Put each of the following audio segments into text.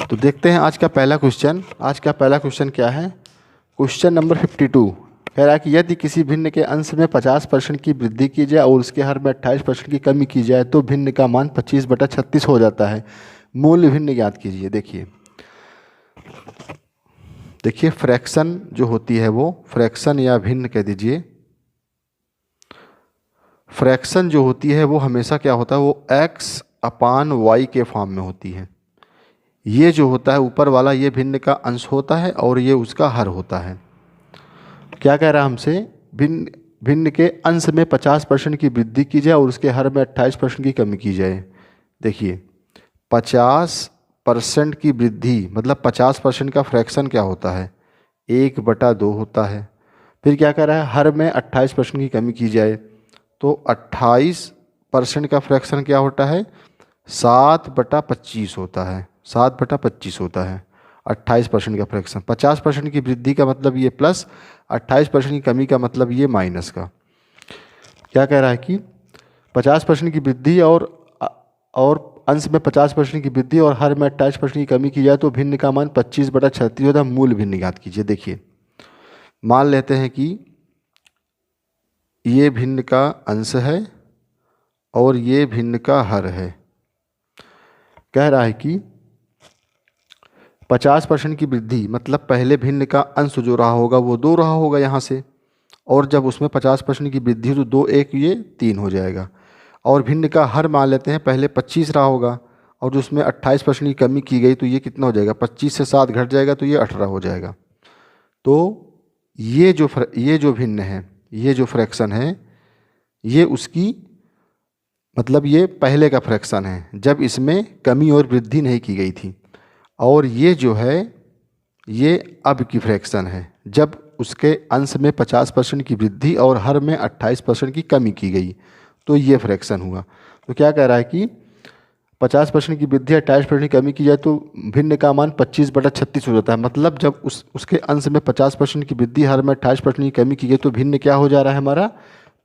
तो देखते हैं आज का पहला क्वेश्चन। आज का पहला क्वेश्चन क्या है? क्वेश्चन नंबर 52 कह रहा है कि यदि किसी भिन्न के अंश में 50% की वृद्धि की जाए और उसके हर में 28% की कमी की जाए तो भिन्न का मान 25/36 हो जाता है। मूल भिन्न ज्ञात कीजिए। देखिए फ्रैक्शन जो होती है वो फ्रैक्शन या भिन्न कह दीजिए। फ्रैक्शन जो होती है वो हमेशा क्या होता है, वो x/y के फॉर्म में होती है। ये जो होता है ऊपर वाला ये भिन्न का अंश होता है और ये उसका हर होता है। क्या कह रहा है हमसे? भिन्न भिन्न के अंश में 50% की वृद्धि की जाए और उसके हर में 28% की कमी की जाए। देखिए 50% की वृद्धि मतलब 50% का फ्रैक्शन क्या होता है? 1/2 होता है। फिर क्या कह रहा है? हर में 28% की कमी की जाए तो 28% का फ्रैक्शन क्या होता है? 7/25 होता है। 7/25 होता है 28% का फ्रैक्शन। 50% की वृद्धि का मतलब ये प्लस, 28% की कमी का मतलब ये माइनस का। क्या कह रहा है कि 50% की वृद्धि और अंश में 50% की वृद्धि और हर में 28% की कमी की जाए तो भिन्न का मान 25/36 होता है। मूल भिन्न ज्ञात कीजिए। देखिए मान लेते हैं कि ये भिन्न का अंश है और ये भिन्न का हर है। कह रहा है कि 50% की वृद्धि मतलब पहले भिन्न का अंश जो रहा होगा वो 2 रहा होगा यहाँ से, और जब उसमें 50% की वृद्धि हो तो 2 1 ये 3 हो जाएगा। और भिन्न का हर मान लेते हैं पहले 25 रहा होगा और जो उसमें 28% की कमी की गई तो ये कितना हो जाएगा? 25 से 7 घट जाएगा तो ये 18 हो जाएगा। तो ये जो भिन्न है, ये जो फ्रैक्शन है, ये उसकी मतलब ये पहले का फ्रैक्शन है जब इसमें कमी और वृद्धि नहीं की गई थी। और ये जो है ये अब की फ्रैक्शन है जब उसके अंश में 50% की वृद्धि और हर में 28% की कमी की गई तो ये फ्रैक्शन हुआ। तो क्या कह रहा है कि 50% की वृद्धि 28% की कमी की जाए तो भिन्न का मान 25/36 हो जाता है। मतलब जब उसके अंश में 50% की वृद्धि हर में 28% की कमी की गई तो भिन्न क्या हो जा रहा है हमारा?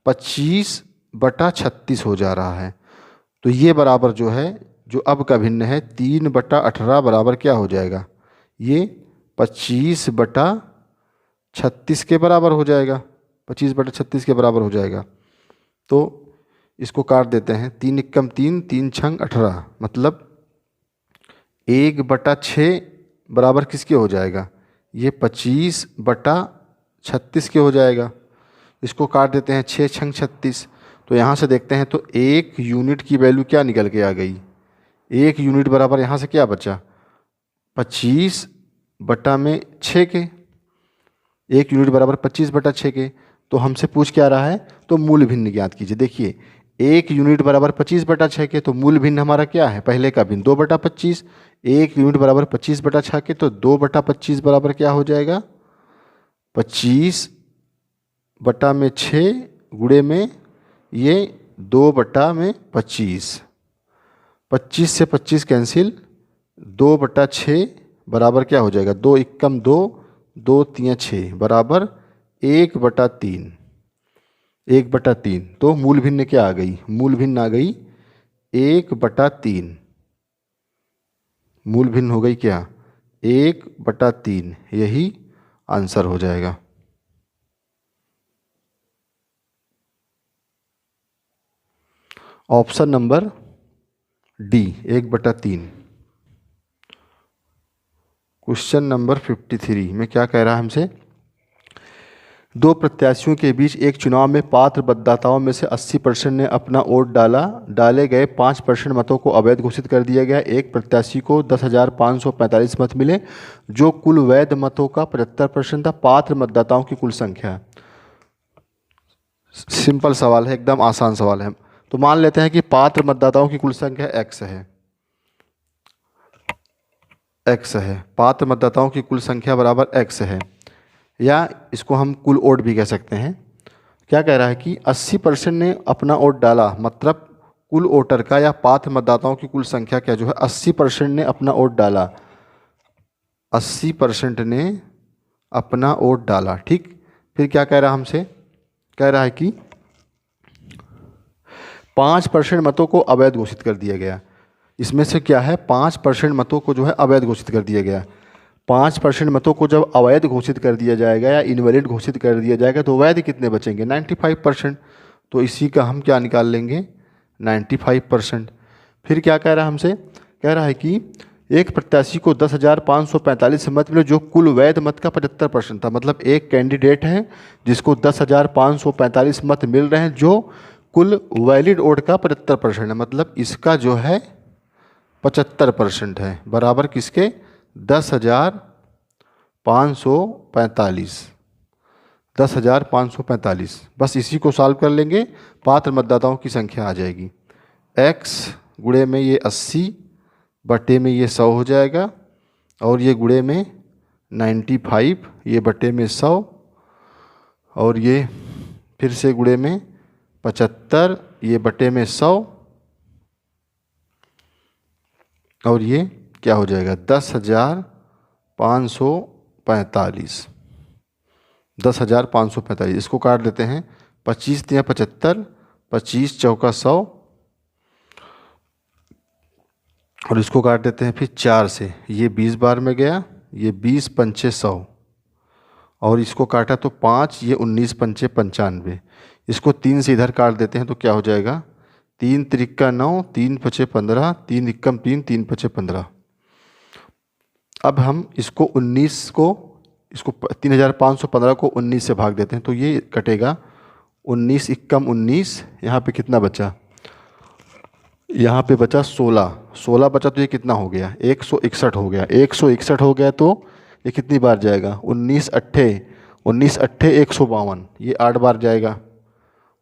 25/36 हो जा रहा है। तो ये बराबर जो है, जो अब का भिन्न है 3/18 बराबर क्या हो जाएगा? ये 25/36 के बराबर हो जाएगा। 25/36 के बराबर हो जाएगा। तो इसको काट देते हैं। 3 एकम 3, 3 छंग 18 मतलब 1/6 बराबर किसके हो जाएगा? ये 25/36 के हो जाएगा। इसको काट देते हैं 6 छंग 36। तो यहाँ से देखते हैं तो 1 यूनिट की वैल्यू क्या निकल के आ गई? 1 यूनिट बराबर यहाँ से क्या बचा? 25/6 के। 1 यूनिट बराबर 25/6 के। तो हमसे पूछ क्या रहा है? तो मूल भिन्न ज्ञात कीजिए। देखिए 1 यूनिट बराबर 25/6 के तो मूल भिन्न हमारा क्या है? पहले का भिन्न 2/25। 1 यूनिट बराबर 25/6 के तो 2/25 बराबर क्या हो जाएगा? 25/6 गुणे में ये 2/25। 25 से 25 कैंसिल, 2/6 बराबर क्या हो जाएगा? 2 एकम 2, 2 तियाँ 6 बराबर 1/3। 1/3। तो मूल भिन्न क्या आ गई? मूल भिन्न आ गई 1/3। मूल भिन्न हो गई क्या? 1/3। यही आंसर हो जाएगा। Option number D 1/3। Question number 53 में क्या कह रहा है हमसे? 2 प्रत्याशियों के बीच एक चुनाव में पात्र मतदाताओं में से 80% ने अपना वोट डाला। डाले गए 5% मतों को अवैध घोषित कर दिया गया। एक प्रत्याशी को 10,545 मत मिले जो कुल वैध मतों का 75% था। पात्र मतदाताओं की कुल संख्या। सिंपल सवाल है, एकदम आसान सवाल है। तो मान लेते हैं कि पात्र मतदाताओं की कुल संख्या x है। x है, पात्र मतदाताओं की कुल संख्या बराबर x है, या इसको हम कुल वोट भी कह सकते हैं। क्या कह रहा है कि 80% ने अपना वोट डाला, मतलब कुल वोटर का या पात्र मतदाताओं की कुल संख्या क्या जो है 80% ने अपना वोट डाला। 80% ने अपना वोट डाला। ठीक, फिर क्या कह रहा है हमसे? कह रहा है कि 5% मतों को अवैध घोषित कर दिया गया। इसमें से क्या है 5% मतों को जो है अवैध घोषित कर दिया गया। 5% मतों को जब अवैध घोषित कर दिया जाएगा या इनवैलिड घोषित कर दिया जाएगा तो वैध कितने बचेंगे 95%। तो इसी का हम क्या निकाल लेंगे 95%। फिर क्या कह रहा है हमसे, कह रहा है कि एक प्रत्याशी को 10,545 मत मिले जो कुल वैध मत का 75% था। मतलब एक कैंडिडेट है जिसको 10,545 मत मिल रहे हैं जो कुल वैलिड वोट का 75% है। मतलब इसका जो है 75% है, बराबर किसके 10,545। 10,545 बस इसी को सॉल्व कर लेंगे, पात्र मतदाताओं की संख्या आ जाएगी। x गुणे में ये 80 बटे में ये 100 हो जाएगा, और ये गुणे में 95 ये बटे में 100, और ये फिर से गुणे में 75 ये बटे में 100, और ये क्या हो जाएगा 10,545। 10,545 इसको काट देते हैं, 25 तिया 75, 25 चौका 100, और इसको काट देते हैं फिर 4 से, ये 20 बार में गया, ये 20 पंचे 100, और इसको काटा तो 5, ये 19 पंचे 95। इसको 3 से इधर काट देते हैं तो क्या हो जाएगा 3 त्रिक्का 9, 3 पचे 15, 3 इक्कम 3, 3 पचे 15। अब हम इसको 19 को, इसको 3,515 को 19 से भाग देते हैं तो ये कटेगा 19 इक्कम 19, यहाँ पे कितना बचा, यहाँ पे बचा 16, 16 बचा तो ये कितना हो गया 161 हो गया। 161 हो गया तो ये कितनी बार जाएगा 19 अट्ठे 152, ये 8 बार जाएगा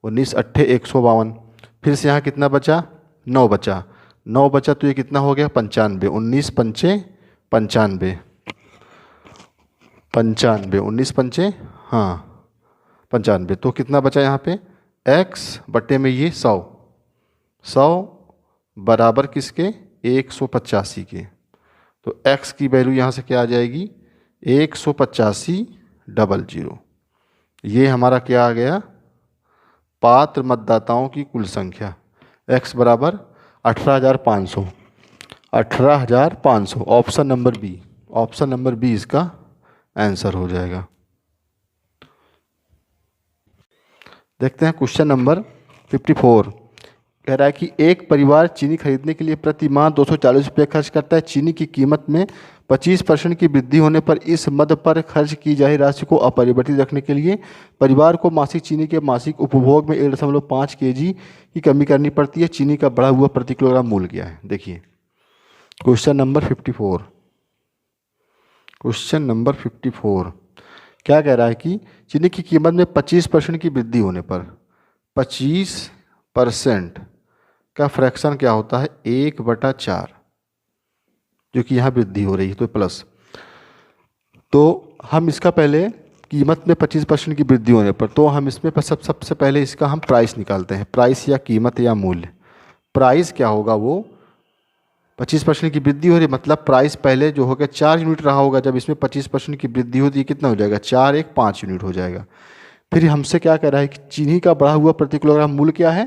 19 अट्ठे 152। फिर से यहाँ कितना बचा 9 बचा, 9 बचा तो ये कितना हो गया 95, 19 पंचे 95, 19 पंचे हाँ 95, तो कितना बचा यहाँ पे x बटे में ये 100, 100 बराबर किसके 185 के। तो x की वैल्यू यहाँ से क्या आ जाएगी 185,000। ये हमारा क्या आ गया पात्र मतदाताओं की कुल संख्या। x बराबर 18,500, 18,500। Option number B, option number B इसका आंसर हो जाएगा। देखते हैं क्वेश्चन नंबर 54। कह रहा है कि एक परिवार चीनी खरीदने के लिए प्रति माह 240 रुपये खर्च करता है। चीनी की कीमत में 25% की वृद्धि होने पर इस मद पर खर्च की जाए राशि को अपरिवर्तित रखने के लिए परिवार को मासिक चीनी के मासिक उपभोग में 1.5 kg की कमी करनी पड़ती है। चीनी का बढ़ा हुआ प्रति किलोग्राम मूल्य क्या है। देखिए क्वेश्चन नंबर 54। क्वेश्चन नंबर 54 क्या कह रहा है कि चीनी की कीमत में 25% की वृद्धि होने पर 25% का फ्रैक्शन क्या होता है 1/4, जो कि यहाँ वृद्धि हो रही है तो प्लस। तो हम इसका पहले कीमत में 25% की वृद्धि होने पर, तो हम इसमें सबसे पहले इसका हम प्राइस निकालते हैं। प्राइस या कीमत या मूल्य। प्राइस क्या होगा वो 25% की वृद्धि हो रही, मतलब प्राइस पहले जो होगा 4 यूनिट रहा होगा, जब इसमें 25% की वृद्धि होती है कितना हो जाएगा 4 1 5 यूनिट हो जाएगा। फिर हमसे क्या कह रहा है कि चीनी का बढ़ा हुआ प्रति किलोग्राम मूल्य क्या है।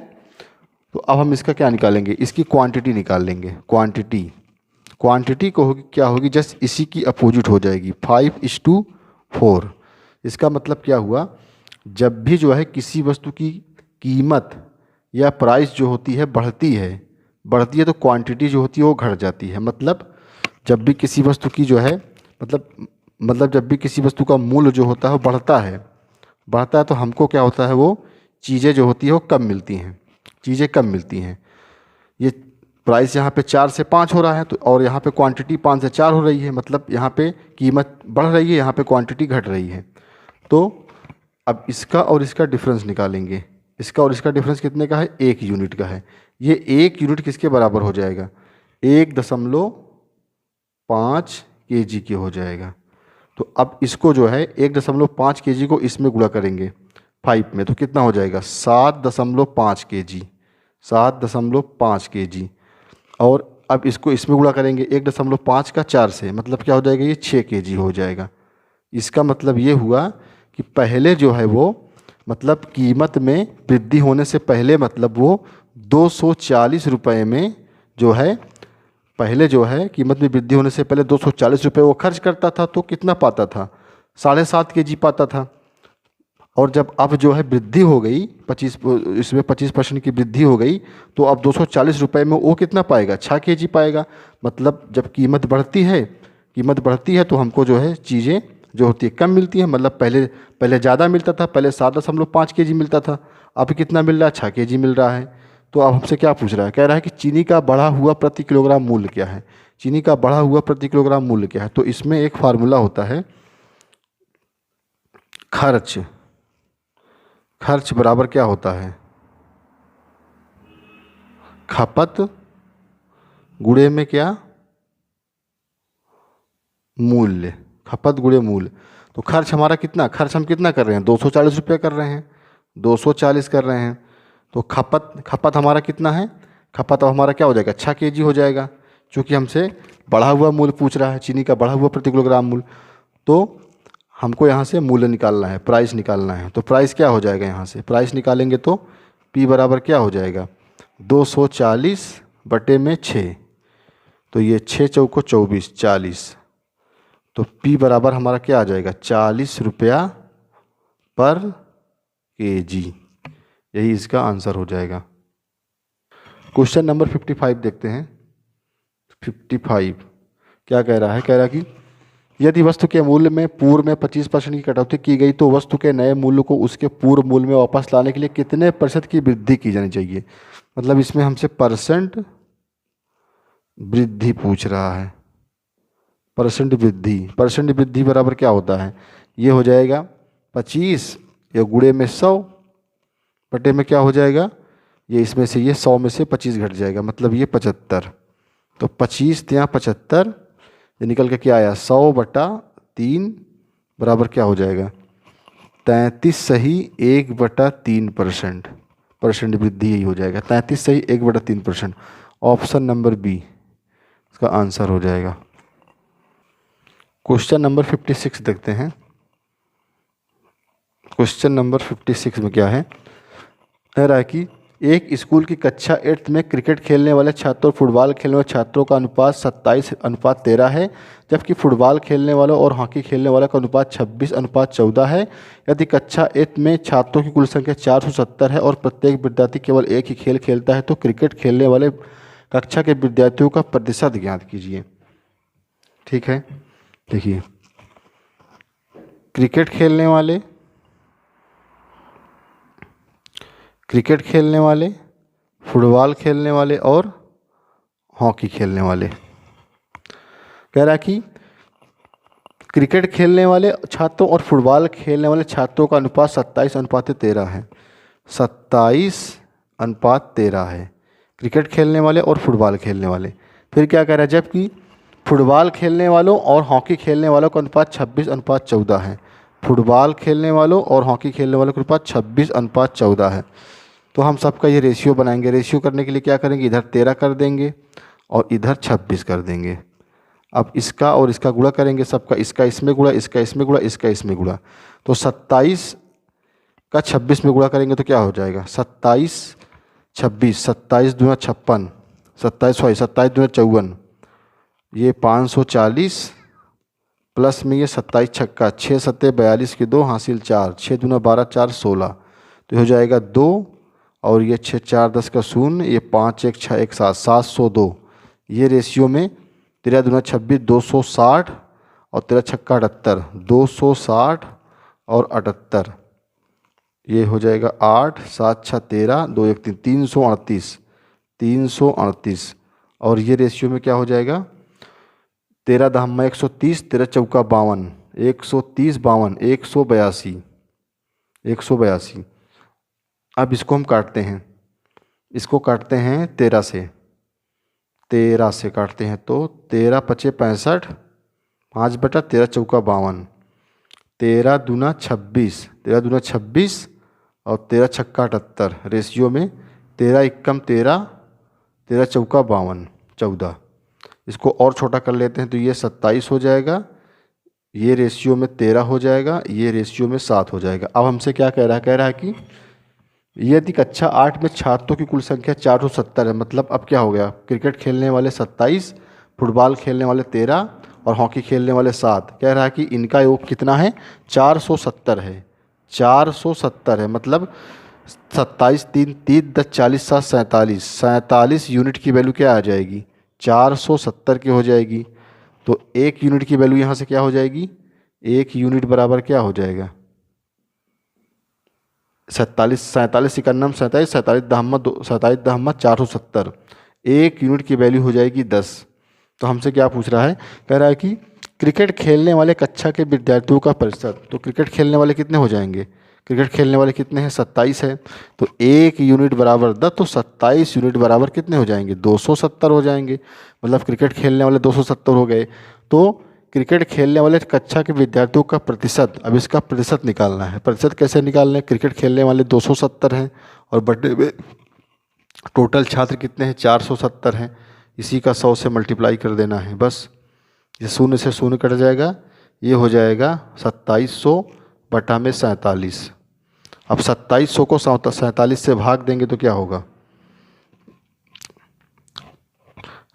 तो अब हम इसका क्या निकालेंगे, इसकी क्वांटिटी निकाल लेंगे। क्वांटिटी को होगी क्या होगी जस्ट इसी की अपोजिट हो जाएगी 5:4। इसका मतलब क्या हुआ, जब भी जो है किसी वस्तु की कीमत या प्राइस जो होती है बढ़ती है तो क्वांटिटी जो होती है वो घट जाती है। मतलब जब भी किसी वस्तु की जो है मतलब जब भी किसी वस्तु का मूल्य जो होता है वो बढ़ता है तो हमको क्या होता है वो चीज़ें जो होती है वो कम मिलती हैं। ये प्राइस यहाँ पे 4 से 5 हो रहा है तो, और यहाँ पे क्वांटिटी 5 से 4 हो रही है, मतलब यहाँ पे कीमत बढ़ रही है, यहाँ पे क्वांटिटी घट रही है। तो अब इसका और इसका डिफरेंस निकालेंगे। इसका और इसका डिफरेंस कितने का है 1 यूनिट का है। ये 1 यूनिट किसके बराबर हो जाएगा 1.5 kg के हो जाएगा। तो अब इसको जो है 1.5 kg को इसमें गुणा करेंगे 5 में तो कितना हो जाएगा 7.5 kg, 7.5 kg। और अब इसको इसमें गुणा करेंगे 1.5 का 4 से, मतलब क्या हो जाएगा ये 6 kg हो जाएगा। इसका मतलब ये हुआ कि पहले जो है वो मतलब कीमत में वृद्धि होने से पहले मतलब वो 240 रुपये में जो है पहले जो है कीमत में वृद्धि होने से पहले 240 रुपये वो खर्च करता था तो कितना पाता था, 7.5 kg पाता था। और जब अब जो है वृद्धि हो गई 25% की वृद्धि हो गई, तो अब 240 रुपये में वो कितना पाएगा, 6 kg पाएगा। मतलब जब कीमत बढ़ती है तो हमको जो है चीज़ें जो होती है कम मिलती है। मतलब पहले ज़्यादा मिलता था, पहले 7.5 kg मिलता था, अब कितना मिल रहा है, 6 kg मिल रहा है। तो अब हमसे क्या पूछ रहा है, कह रहा है कि चीनी का बढ़ा हुआ प्रति किलोग्राम मूल्य क्या है। चीनी का बढ़ा हुआ प्रति किलोग्राम मूल्य क्या है, तो इसमें एक फार्मूला होता है, खर्च बराबर क्या होता है, खपत गुणे में क्या, मूल्य, खपत गुणे मूल्य। तो खर्च हमारा कितना, खर्च हम कितना कर रहे हैं, 240 रुपये कर रहे हैं, 240 कर रहे हैं। तो खपत हमारा कितना है, खपत अब हमारा क्या हो जाएगा, 6 kg हो जाएगा, क्योंकि हमसे बढ़ा हुआ मूल्य पूछ रहा है, चीनी का बढ़ा हुआ प्रति किलोग्राम मूल्य। तो हमको यहाँ से मूल्य निकालना है, प्राइस निकालना है। तो प्राइस क्या हो जाएगा, यहाँ से प्राइस निकालेंगे तो P बराबर क्या हो जाएगा, 240 बटे में 6, तो ये 6 चौको 24, 40। तो P बराबर हमारा क्या आ जाएगा, 40 रुपया पर kg। यही इसका आंसर हो जाएगा। क्वेश्चन नंबर 55 देखते हैं। 55 क्या कह रहा है, कह रहा है कि यदि वस्तु के मूल्य में पूर्व में 25% की कटौती की गई तो वस्तु के नए मूल्य को उसके पूर्व मूल्य में वापस लाने के लिए कितने प्रतिशत की वृद्धि की जानी चाहिए। मतलब इसमें हमसे परसेंट वृद्धि पूछ रहा है, परसेंट वृद्धि बराबर क्या होता है, ये हो जाएगा 25 या गुणे में 100 बटे में क्या हो जाएगा, ये इसमें से ये 100 में से 25 घट जाएगा, मतलब ये 75। तो 25 या 75, ये निकल के क्या आया, 100 बटा 3 बराबर क्या हो जाएगा, 33 सही 1/3%। परसेंट वृद्धि यही हो जाएगा, 33 सही 1/3%। ऑप्शन नंबर बी इसका आंसर हो जाएगा। क्वेश्चन नंबर 56 देखते हैं। क्वेश्चन नंबर 56 में क्या है, कह रहा है कि एक स्कूल की कक्षा 8th में क्रिकेट खेलने वाले छात्रों और फुटबॉल खेलने वाले छात्रों का अनुपात 27:13 है, जबकि फुटबॉल खेलने वालों और हॉकी खेलने वालों का अनुपात 26:14 है। यदि कक्षा 8 में छात्रों की कुल संख्या 470 है और प्रत्येक विद्यार्थी केवल एक ही खेल खेलता है, तो क्रिकेट खेलने वाले कक्षा के विद्यार्थियों का प्रतिशत ज्ञात कीजिए। ठीक है, देखिए क्रिकेट खेलने वाले, फुटबॉल खेलने वाले और हॉकी खेलने वाले, कह रहा है कि क्रिकेट खेलने वाले छात्रों और फुटबॉल खेलने वाले छात्रों का अनुपात 27:13 है, 27:13 है क्रिकेट खेलने वाले और फुटबॉल खेलने वाले। फिर क्या कह रहा है, जबकि फुटबॉल खेलने वालों और हॉकी खेलने वालों का अनुपात 26:14 है। फुटबॉल खेलने वालों और हॉकी खेलने वालों का अनुपात 26:14 है। तो हम सबका ये रेशियो बनाएंगे। रेशियो करने के लिए क्या करेंगे, इधर 13 कर देंगे और इधर 26 कर देंगे। अब इसका और इसका गुणा करेंगे, सबका इसका इसमें गुणा, इसका इसमें गुणा, इसका इसमें गुणा। तो 27 का 26 में गुणा करेंगे तो क्या हो जाएगा, 27 26, 27 दूना 56, 27 दूना 54, ये 540 प्लस में ये 27 छक्का 6 सत्ते 42 के 2 हासिल 4, 6 दूना 12 4 16, तो हो जाएगा 2 और ये 6 4 10 का 0, ये 5 1 6 1 7, 702। ये रेशियो में 13 दूना 26 260 और 13 छक्का 78, 260 और 78, ये हो जाएगा 8 7 6 13 2 1 3, 338 और ये रेशियो में क्या हो जाएगा, 13 दहम्मा 130, 13 चौका 52, 130 52 182। अब इसको हम काटते हैं, इसको काटते हैं 13 से काटते हैं तो 13 पचे 65, 5/13 चौका 52, 13 दूना 26 और 13 छक्का 78, रेशियो में 13 एकम 13, 13 चौका 52 14। इसको और छोटा कर लेते हैं तो ये 27 हो जाएगा, ये रेशियो में 13 हो जाएगा, ये रेशियो में 7 हो जाएगा। अब हमसे क्या कह रहा है कि यदि कक्षा 8 में छात्रों की कुल संख्या 470 है, मतलब अब क्या हो गया, क्रिकेट खेलने वाले 27 फुटबॉल खेलने वाले 13 और हॉकी खेलने वाले 7। कह रहा है कि इनका योग कितना है, 470 है। 470 है मतलब 27 3 3 10 40 7 47 47 यूनिट की वैल्यू क्या आ जाएगी, 470 की हो जाएगी। तो 1 यूनिट की वैल्यू यहाँ से क्या हो जाएगी, 1 यूनिट बराबर क्या हो जाएगा, 47 47 इक्यानम 47 47 दहम्मा 47 दहम्मा 470। 1 यूनिट की वैल्यू हो जाएगी 10। तो हमसे क्या पूछ रहा है, कह रहा है कि क्रिकेट खेलने वाले कक्षा के विद्यार्थियों का प्रतिशत। तो क्रिकेट खेलने वाले कितने हो जाएंगे, क्रिकेट खेलने वाले कितने हैं, 27 है। तो 1 यूनिट बराबर 10, तो 27 यूनिट बराबर कितने हो जाएंगे, 270 हो जाएंगे। मतलब क्रिकेट खेलने वाले 270 हो गए। तो क्रिकेट खेलने वाले कक्षा के विद्यार्थियों का प्रतिशत, अब इसका प्रतिशत निकालना है। प्रतिशत कैसे निकालना है, क्रिकेट खेलने वाले 270 हैं और बर्थडे में टोटल छात्र कितने हैं, 470 हैं। इसी का 100 से मल्टीप्लाई कर देना है बस। ये शून्य से शून्य कट जाएगा, ये हो जाएगा 2700 बटा में 47। अब 2700 को 47 से भाग देंगे तो क्या होगा,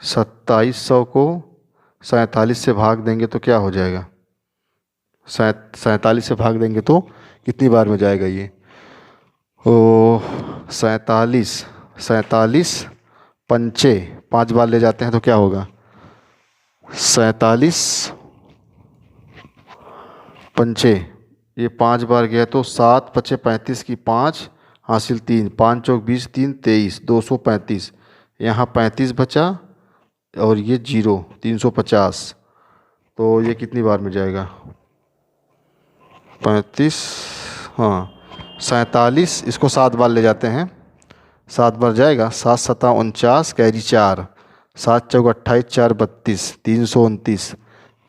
2700 को 47 से भाग देंगे तो क्या हो जाएगा, 47 से भाग देंगे तो कितनी बार में जाएगा ये, ओ 47 47 पंचे 5 बार ले जाते हैं तो क्या होगा, 47 पंचे, ये 5 बार गया तो 7 पचे 35 की 5 हासिल 3, 5 चौक 20 3 23 235। यहाँ 35 बचा और ये 0 350। तो ये कितनी बार में जाएगा, 35, हाँ 47, इसको 7 बार ले जाते हैं, 7 बार जाएगा, 7 सता 49 कैरी 4, 7 चौक 28 4 32 329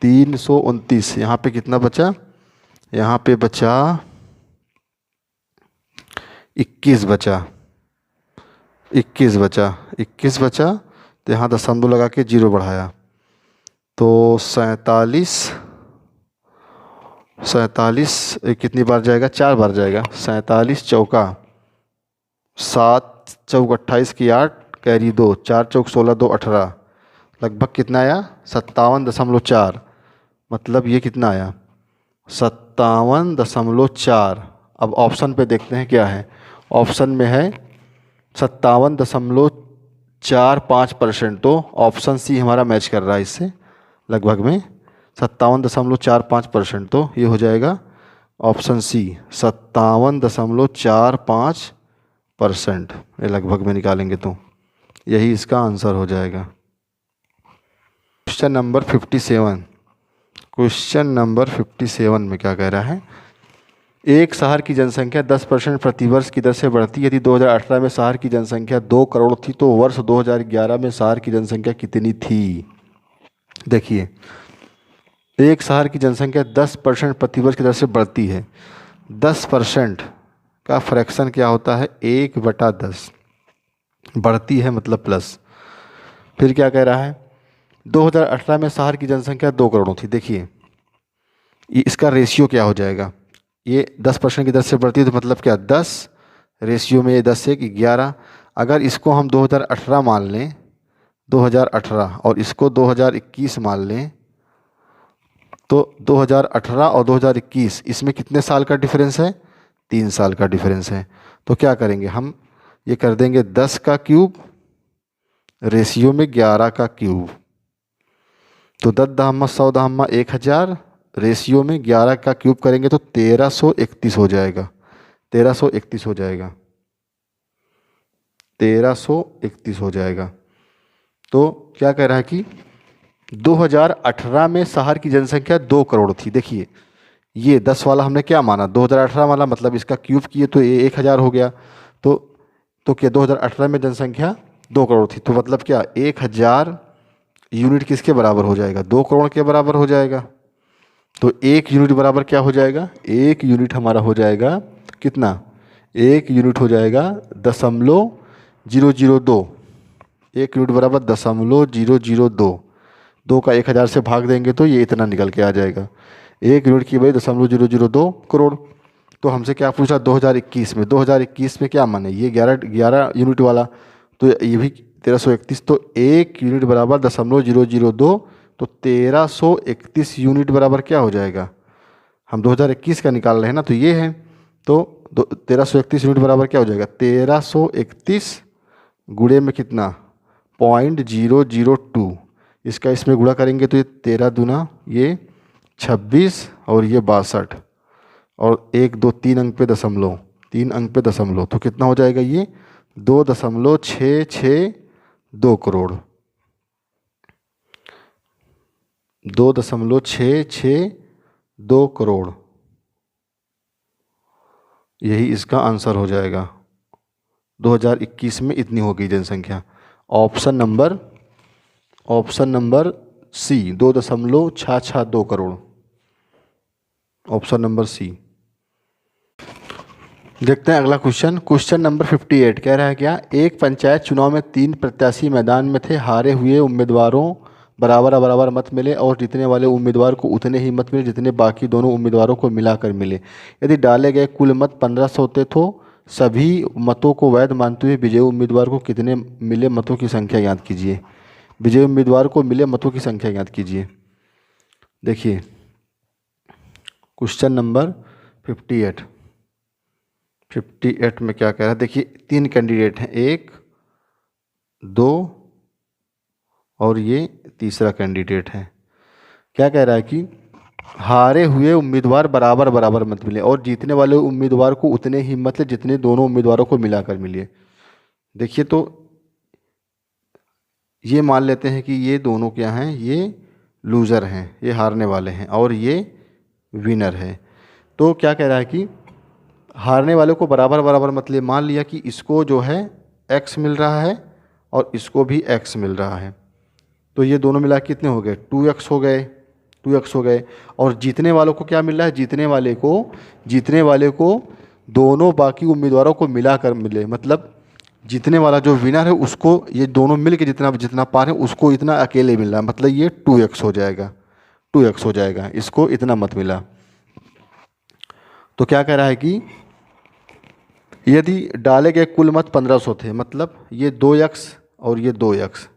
329। यहाँ पे कितना बचा, यहाँ पे बचा 21 बचा, 21 बचा, 21 बचा। तो यहाँ दशमलव लगा के 0 बढ़ाया तो 47 कितनी बार जाएगा, 4 बार जाएगा। 47 चौका 7 चौक 28 की 8 कैरी 2, 4 चौक 16 2 18, लगभग कितना आया 57.4। मतलब ये कितना आया 57.4। अब ऑप्शन पे देखते हैं क्या है, ऑप्शन में है 57.45%। तो ऑप्शन सी हमारा मैच कर रहा है इससे लगभग में 57.45%। तो ये हो जाएगा ऑप्शन सी 57.45%। ये लगभग में निकालेंगे तो यही इसका आंसर हो जाएगा। क्वेश्चन नंबर 57, क्वेश्चन नंबर 57 में क्या कह रहा है, एक शहर की जनसंख्या 10% प्रतिवर्ष की दर से बढ़ती है। यदि 2018 में शहर की जनसंख्या 2 करोड़ थी तो वर्ष 2011 में शहर की जनसंख्या कितनी थी। देखिए, एक शहर की जनसंख्या 10% प्रतिवर्ष की दर से बढ़ती है। 10% का फ्रैक्शन क्या होता है, 1/10। बढ़ती है मतलब प्लस। फिर क्या कह रहा है, 2018 में शहर की जनसंख्या 2 करोड़ थी। देखिए इसका रेशियो क्या हो जाएगा, ये 10% की दर से बढ़ती है तो मतलब क्या 10 रेशियो में ये 10 से 11। अगर इसको हम 2018 मान लें, 2018 और इसको 2021 मान लें तो 2018 और 2021 इसमें कितने साल का डिफरेंस है, 3 साल का डिफरेंस है। तो क्या करेंगे हम, ये कर देंगे 10 का क्यूब रेशियो में 11 का क्यूब। तो 10 दहम्मा 100 दहम्मा 1000 रेशियो में 11 का क्यूब करेंगे तो 1331 हो जाएगा। 1331 हो जाएगा, 1331 हो जाएगा। तो क्या कह रहा है कि 2018 में शहर की जनसंख्या 2 करोड़ थी। देखिए ये 10 वाला हमने क्या माना, 2018 वाला, मतलब इसका क्यूब किए तो ये 1000 हो गया। तो क्या 2018 में जनसंख्या 2 करोड़ थी तो मतलब क्या 1000 यूनिट किसके बराबर हो जाएगा, 2 करोड़ के बराबर हो जाएगा। तो 1 यूनिट बराबर क्या हो जाएगा, 1 यूनिट हमारा हो जाएगा कितना, 1 यूनिट हो जाएगा 0.002। 1 यूनिट बराबर 0.002। 2 का 1000 से भाग देंगे तो ये इतना निकल के आ जाएगा। 1 यूनिट की वजह 0.002 करोड़। तो हमसे क्या पूछा 2021 में, 2021 में क्या माने, ये 11 यूनिट वाला, तो ये भी 1331, तो 1 यूनिट बराबर 0.002, तो 1331 यूनिट बराबर क्या हो जाएगा, हम 2021 का निकाल रहे हैं ना, तो ये है, तो 1331 यूनिट बराबर क्या हो जाएगा, 1331 गुणे में कितना 0.002, इसका इसमें गुणा करेंगे तो ये 13 दूना ये 26 और ये 62 और 1 2 3 अंक पे दशमलव, 3 अंक पे दशमलव, तो कितना हो जाएगा ये 2.662 करोड़, 2.662 करोड़, यही इसका आंसर हो जाएगा। 2021 में इतनी होगी जनसंख्या। Option number C 2.662 crore, option number C. देखते हैं अगला क्वेश्चन नंबर 58 कह रहा है क्या, एक पंचायत चुनाव में 3 प्रत्याशी मैदान में थे, हारे हुए उम्मीदवारों बराबर बराबर मत मिले और जीतने वाले उम्मीदवार को उतने ही मत मिले जितने बाकी दोनों उम्मीदवारों को मिलाकर मिले। यदि डाले गए कुल मत 1500 होते तो सभी मतों को वैध मानते हुए विजयी उम्मीदवार को कितने मिले मतों की संख्या ज्ञात कीजिए। विजयी उम्मीदवार को मिले मतों की संख्या ज्ञात कीजिए। देखिए क्वेश्चन नंबर 58 में क्या कह रहा है, देखिए 3 कैंडिडेट हैं, 1 2 और ये तीसरा कैंडिडेट है। क्या कह रहा है कि हारे हुए उम्मीदवार बराबर बराबर मत मिले और जीतने वाले उम्मीदवार को उतने ही मत जितने दोनों उम्मीदवारों को मिलाकर मिले। देखिए तो ये मान लेते हैं कि ये दोनों क्या हैं, ये लूज़र हैं, ये हारने वाले हैं और ये विनर है। तो क्या कह रहा है कि हारने वाले को बराबर बराबर मतलब मान लिया कि इसको जो है x मिल रहा है और इसको भी x मिल रहा है, तो ये दोनों मिला के कितने हो गए 2x हो गए। और जीतने वालों को क्या मिल रहा है, जीतने वाले को दोनों बाकी उम्मीदवारों को मिलाकर मिले, मतलब जीतने वाला जो विनर है उसको ये दोनों मिल के जितना पा रहे हैं उसको इतना अकेले मिल रहा है, मतलब ये 2x हो जाएगा, इसको इतना मत मिला। तो क्या कह रहा है कि यदि डाले गए कुल मत 1500 थे, मतलब ये 2x और ये 2x,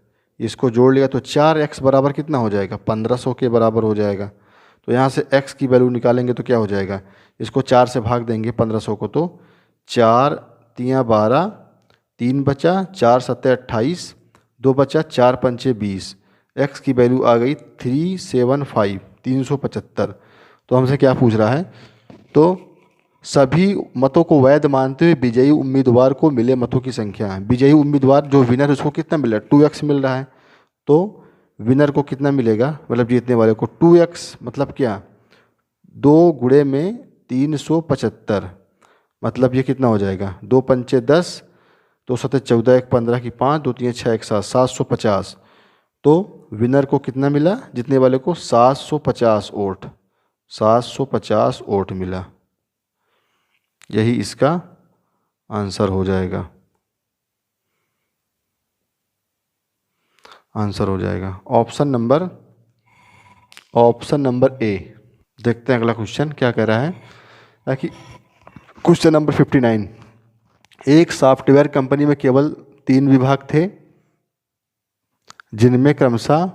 इसको जोड़ लिया तो 4x बराबर कितना हो जाएगा 1500 के बराबर हो जाएगा। तो यहाँ से x की वैल्यू निकालेंगे तो क्या हो जाएगा, इसको 4 से भाग देंगे 1500 को, तो 4 3 12, 3 बचा, 4 7 28, 2 बचा, 4 5 20, x की वैल्यू आ गई 375। तो हमसे क्या पूछ रहा है, तो सभी मतों को वैध मानते हुए विजयी उम्मीदवार को मिले मतों की संख्या है। विजयी उम्मीदवार जो विनर उसको कितना मिल रहा है 2x मिल रहा है, तो विनर को कितना मिलेगा, मतलब जीतने वाले को 2x, मतलब क्या 2 गुणे में 375, मतलब ये कितना हो जाएगा 2 पंचे 10, 2 सत्ते 14, 1 15 की 5, 2 3 6 1 7, 750। तो विनर को कितना मिला, जीतने वाले को 750 वोट मिला, यही इसका आंसर हो जाएगा। Option number A. देखते हैं अगला क्वेश्चन क्या कह रहा है, ताकि क्वेश्चन नंबर 59, एक सॉफ्टवेयर कंपनी में केवल 3 विभाग थे जिनमें क्रमशः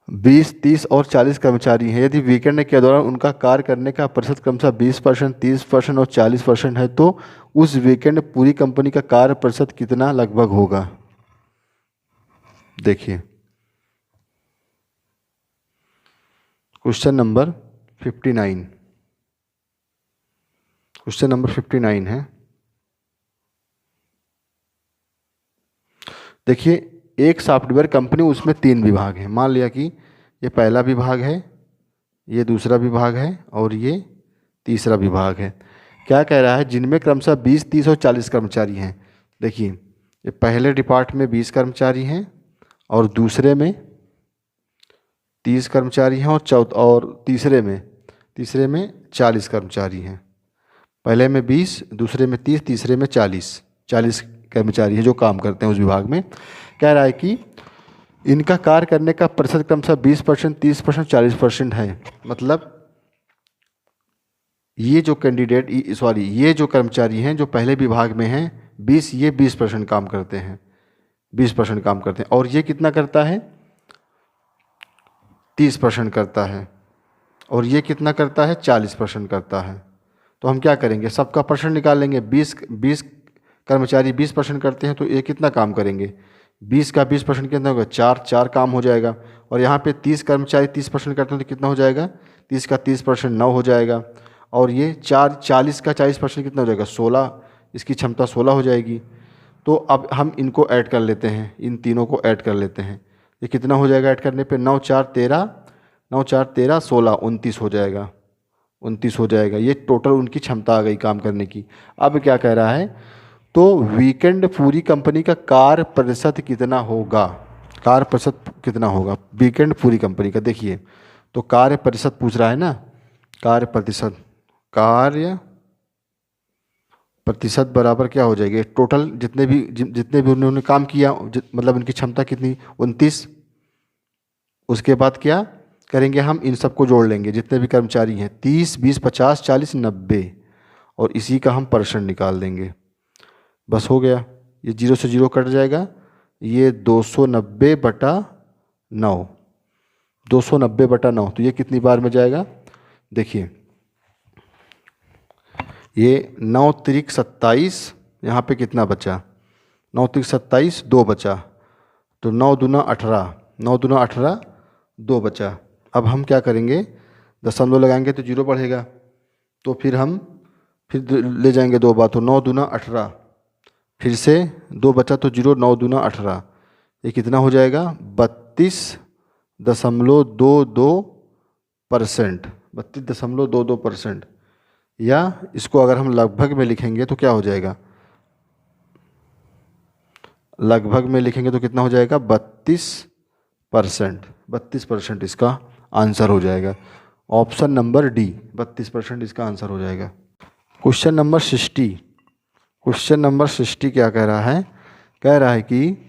20, 30 और 40 कर्मचारी हैं। यदि वीकेंड के दौरान उनका कार्य करने का प्रतिशत क्रमशः 20%, 30% और 40% है, तो उस वीकेंड पूरी कंपनी का कार्य प्रतिशत कितना लगभग होगा। देखिए क्वेश्चन नंबर 59 है। देखिए एक सॉफ्टवेयर कंपनी, उसमें 3 विभाग हैं। मान लिया कि ये पहला विभाग है, ये दूसरा विभाग है और ये तीसरा विभाग है। क्या कह रहा है, जिनमें क्रमशः 20, 30 और 40 कर्मचारी हैं। देखिए ये पहले डिपार्ट में 20 कर्मचारी हैं और दूसरे में 30 कर्मचारी हैं और तीसरे में 40 कर्मचारी हैं। पहले में 20, दूसरे में 30, तीसरे में 40 कर्मचारी हैं जो काम करते हैं उस विभाग में। कह रहा है कि इनका कार्य करने का प्रतिशत क्रमशः 20%, 30%, 40% है। मतलब ये जो कर्मचारी हैं जो पहले विभाग में हैं 20, ये 20% काम करते हैं, 20% काम करते हैं। और ये कितना करता है? 30% करता है। और ये कितना करता है? 40% करता है। तो हम क्या करेंगे? सबका परसेंट निकाल लेंगे। 20 कर्मचारी 20% करते हैं तो ये कितना काम करेंगे? 20 का 20% कितना होगा? 4 काम हो जाएगा। और यहाँ पे 30 कर्मचारी 30% करते हैं तो कितना हो जाएगा? 30 का 30% 9 हो जाएगा। और ये 40 का 40% कितना हो जाएगा? 16। इसकी क्षमता 16 हो जाएगी। तो अब हम इनको ऐड कर लेते हैं, इन तीनों को ऐड कर लेते हैं। ये कितना हो जाएगा ऐड करने पे? 9 4 13, 9 4 13 16, 29 हो जाएगा। 29 हो जाएगा। ये टोटल उनकी क्षमता आ गई काम करने की। अब क्या कह रहा है? तो वीकेंड पूरी कंपनी का कार्य प्रतिशत कितना होगा? कार्य प्रतिशत कितना होगा वीकेंड पूरी कंपनी का? देखिए, तो कार्य प्रतिशत पूछ रहा है ना, कार्य प्रतिशत, कार्य प्रतिशत बराबर क्या हो जाएगी? टोटल जितने भी उन्होंने काम किया, मतलब उनकी क्षमता कितनी? 29। उसके बाद क्या करेंगे? हम इन सबको जोड़ लेंगे जितने भी कर्मचारी हैं, 30 20 50 40 90, और इसी का हम परसेंट निकाल देंगे। बस हो गया। ये 0 से 0 कट जाएगा। ये 290/9, 290/9, तो ये कितनी बार में जाएगा? देखिए, ये 9 त्रिक 27, यहाँ पे कितना बचा? 9 त्रिक 27, 2 बचा। तो 9 दूना 18, 9 दूना 18, 2 बचा। अब हम क्या करेंगे? दशमलव लगाएंगे तो 0 बढ़ेगा। तो फिर हम ले जाएंगे 2 बार, तो 9 दूना 18, फिर से 2 बचा तो 0, 9 दूना 18, ये कितना हो जाएगा? 32.22%, 32.22%। या इसको अगर हम लगभग में लिखेंगे तो क्या हो जाएगा? लगभग में लिखेंगे तो कितना हो जाएगा? 32%, 32% इसका आंसर हो जाएगा। ऑप्शन नंबर डी, 32% इसका आंसर हो जाएगा। क्वेश्चन नंबर 60, क्वेश्चन नंबर 60 क्या कह रहा है? कह रहा है कि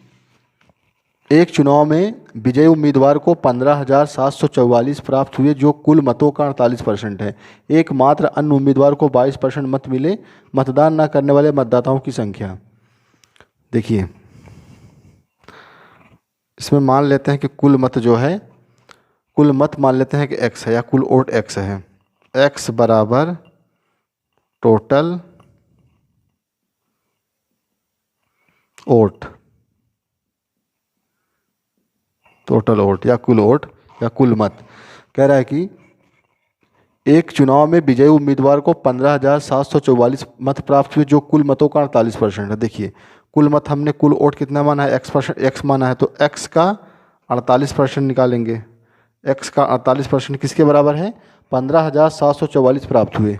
एक चुनाव में विजयी उम्मीदवार को 15,744 प्राप्त हुए जो कुल मतों का 48% है। एकमात्र अन्य उम्मीदवार को 22% मत मिले। मतदान न करने वाले मतदाताओं की संख्या। देखिए, इसमें मान लेते हैं कि कुल मत जो है, कुल मत मान लेते हैं कि x है, या कुल वोट x है। x बराबर टोटल वोट, टोटल वोट या कुल वोट या कुल मत। कह रहा है कि एक चुनाव में विजयी उम्मीदवार को 15,744 मत प्राप्त हुए जो कुल मतों का 48% है। देखिए, कुल मत हमने कुल वोट कितना माना है? x माना है, तो x का 48% निकालेंगे। x का 48% किसके बराबर है? 15,744 प्राप्त हुए,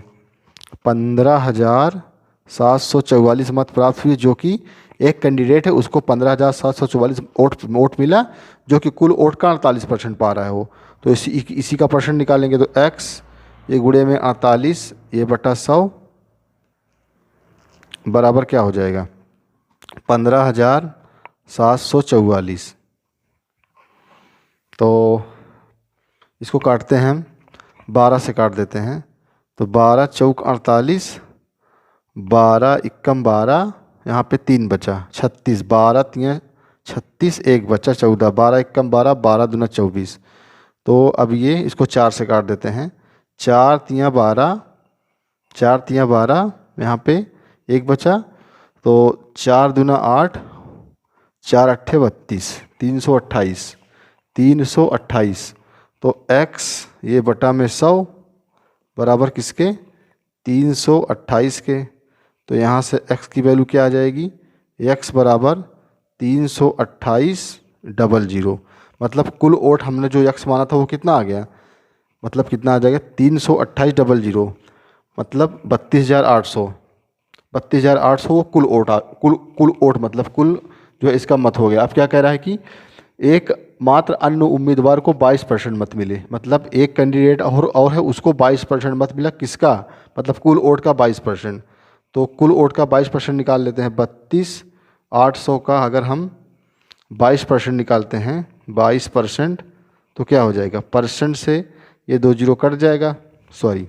15,744 मत प्राप्त हुए, जो कि एक कैंडिडेट है उसको 15,744 वोट मिला, जो कि कुल वोट का 48% पा रहा है वो। तो इसी का परसेंट निकालेंगे। तो x ये गुणे में 48 ये बटा 100 बराबर क्या हो जाएगा? 15,744। तो इसको काटते हैं हम, 12 से काट देते हैं। तो 12 चौक 48, 12 इक्कम 12, यहाँ पे 3 बचा, 36, 12 3 36, 1 बचा 14, 12 इक्कम 12, 12 दूना 24। तो अब ये इसको 4 से काट देते हैं। 4 3 12, 4 3 12, यहाँ पे 1 बचा, तो 4 दूना 8, 4 अट्ठे 32, 328, 328। तो x ये बटा में 100 बराबर किसके? 328 के। तो यहाँ से x की वैल्यू क्या आ जाएगी? x बराबर 328,000। मतलब कुल वोट हमने जो x माना था वो कितना आ गया? मतलब कितना आ जाएगा? 328,000, मतलब 32,800, 32,800 वो कुल वोट कुल वोट मतलब कुल जो है इसका मत हो गया। अब क्या कह रहा है कि एक मात्र अन्य उम्मीदवार को 22% मत मिले, मतलब एक कैंडिडेट और है उसको 22% मत मिला। किसका? मतलब कुल वोट का 22%। तो कुल वोट का 22% निकाल लेते हैं। 32,800 का अगर हम 22% निकालते हैं, 22%, तो क्या हो जाएगा? परसेंट से ये 2 जीरो कट जाएगा। सॉरी,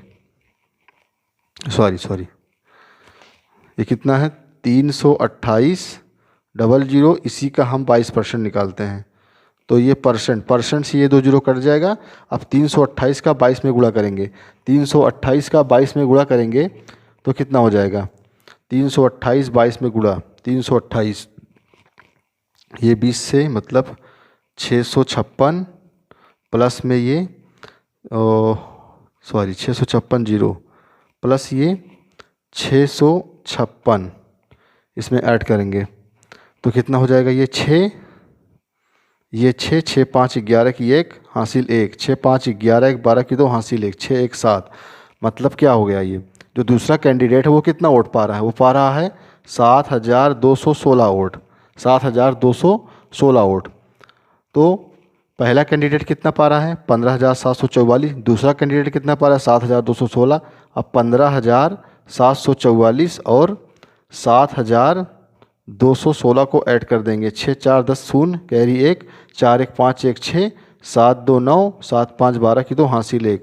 ये कितना है? 328 00, इसी का हम 22% निकालते हैं। तो ये परसेंट से ये 2 जीरो कट जाएगा। अब 328 का 22 में गुणा करेंगे, 328 का 22 में गुणा करेंगे तो कितना हो जाएगा, 328 22 में गुणा, 328 ये 20 से मतलब 656 प्लस में ये 656 जीरो प्लस ये 656 इसमें ऐड करेंगे तो कितना हो जाएगा, ये 6 6 5 11 की 1 हासिल 1, 6 5 11 1 12 की 2 हासिल 1, 6 1 7। मतलब क्या हो गया, ये जो दूसरा कैंडिडेट है वो कितना वोट पा रहा है, वो पा रहा है 7216 वोट, 7216 वोट। तो पहला कैंडिडेट कितना पा रहा है 15,744, दूसरा कैंडिडेट कितना पा रहा है 7,216। अब 15,744 और 7,216 को ऐड कर देंगे, 6 4 10 0 कैरी 1, 4 1 5 1 6, 7 2 9, 7 5 12 की 2 हासिल 1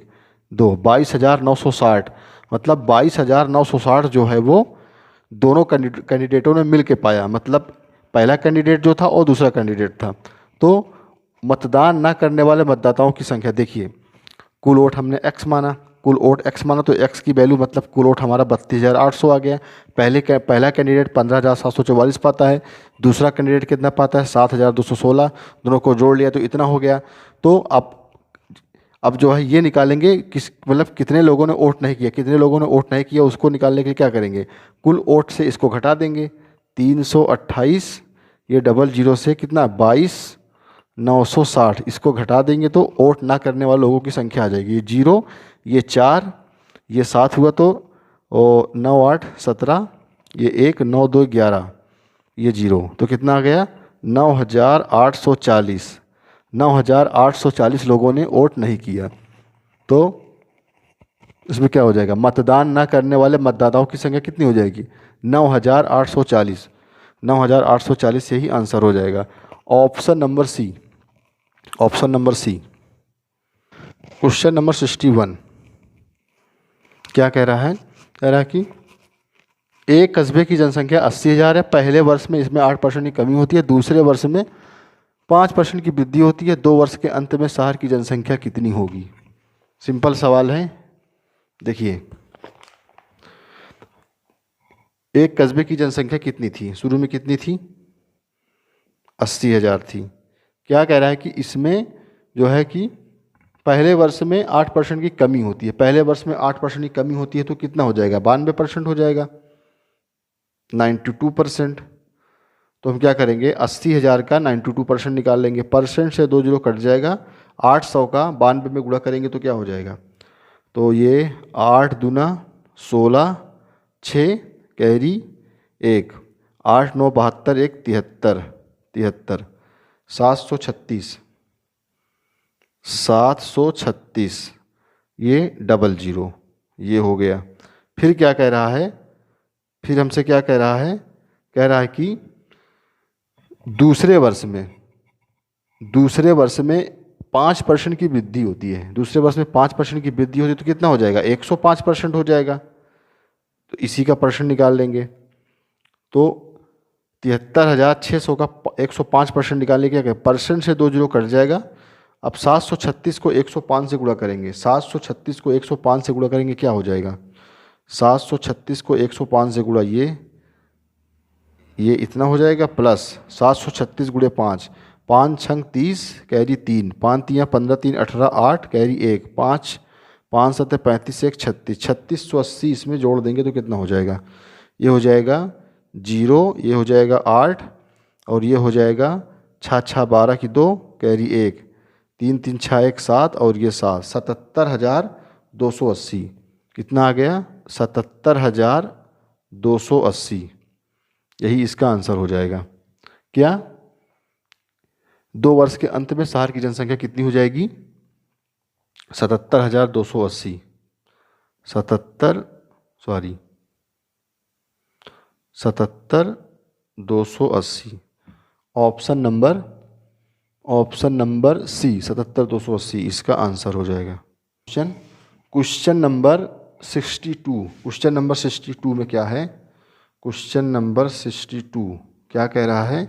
2, 22,960। मतलब 22,960 जो है वो दोनों कैंडिडेटों ने मिल के पाया, मतलब पहला कैंडिडेट जो था और दूसरा कैंडिडेट था। तो मतदान ना करने वाले मतदाताओं की संख्या देखिए, कुल वोट हमने x माना, कुल वोट x माना तो x की वैल्यू मतलब कुल वोट हमारा 32,800 आ गया। पहला कैंडिडेट 15,744 पाता है, दूसरा कैंडिडेट कितना पाता है 7,216, दोनों को जोड़ लिया तो इतना हो गया। तो अब जो है ये निकालेंगे मतलब कितने लोगों ने वोट नहीं किया, कितने लोगों ने वोट नहीं किया उसको निकालने के लिए क्या करेंगे, कुल वोट से इसको घटा देंगे, 328 ये 00 से कितना 22,960 इसको घटा देंगे तो वोट ना करने वाले लोगों की संख्या आ जाएगी, ये 0 ये 4 ये 7 हुआ तो 9 8 17 ये 1 9 2 11 ये 0 तो कितना आ गया 9,840। 9,840 लोगों ने वोट नहीं किया। तो इसमें क्या हो जाएगा, मतदान ना करने वाले मतदाताओं की संख्या कितनी हो जाएगी 9,840। 9,840 से ही आंसर हो जाएगा। Option number C, option number C. Question number 61 क्या कह रहा है, कह रहा है कि एक कस्बे की जनसंख्या 80,000 है, पहले वर्ष में इसमें 8% की कमी होती है, दूसरे वर्ष में 5% की वृद्धि होती है, 2 वर्ष के अंत में शहर की जनसंख्या कितनी होगी। सिंपल सवाल है। देखिए एक कस्बे की जनसंख्या कितनी थी, शुरू में कितनी थी 80,000 थी। क्या कह रहा है कि इसमें जो है कि पहले वर्ष में 8% की कमी होती है, पहले वर्ष में 8% की कमी होती है तो कितना हो जाएगा 92% हो जाएगा, 92%। तो हम क्या करेंगे 80,000 का 92% निकाल लेंगे, परसेंट से 2 जीरो कट जाएगा, 800 का 92 में गुणा करेंगे तो क्या हो जाएगा, तो ये 8 दूना 16 6 कैरी 1 8 9 72 1 73 73 736 736 ये 00 ये हो गया। फिर क्या कह रहा है, फिर हमसे क्या कह रहा है, कह रहा है कि दूसरे वर्ष में 5% की वृद्धि होती है, दूसरे वर्ष में 5% की वृद्धि होती है तो कितना हो जाएगा 105% हो जाएगा। तो इसी का परसेंट निकाल लेंगे तो 73,600 का 105% निकालने के क्या परसेंट से 2 जीरो कट जाएगा। अब 736 को 105 से गुणा करेंगे, 736 को 105 से गुणा करेंगे क्या हो जाएगा, 736 को 105 से गुणा ये इतना हो जाएगा प्लस 736 गुणे 5, 5 छंग 30 कैरी 3, 5 तियाँ 15 3 18 8 कैरी 1 5 5 7 35 1 36 3680 इसमें जोड़ देंगे तो कितना हो जाएगा, ये हो जाएगा 0 ये हो जाएगा 8 और ये हो जाएगा 6 6 12 की 2 कैरी 1 3 3 6 1 7 और ये 7 77,280 कितना आ गया 77,280 यही इसका आंसर हो जाएगा। क्या 2 वर्ष के अंत में शहर की जनसंख्या कितनी हो जाएगी 77,280 77,280 ऑप्शन नंबर सी 77,280 इसका आंसर हो जाएगा। क्वेश्चन नंबर 62, क्वेश्चन नंबर 62 में क्या है, क्वेश्चन नंबर 62 क्या कह रहा है?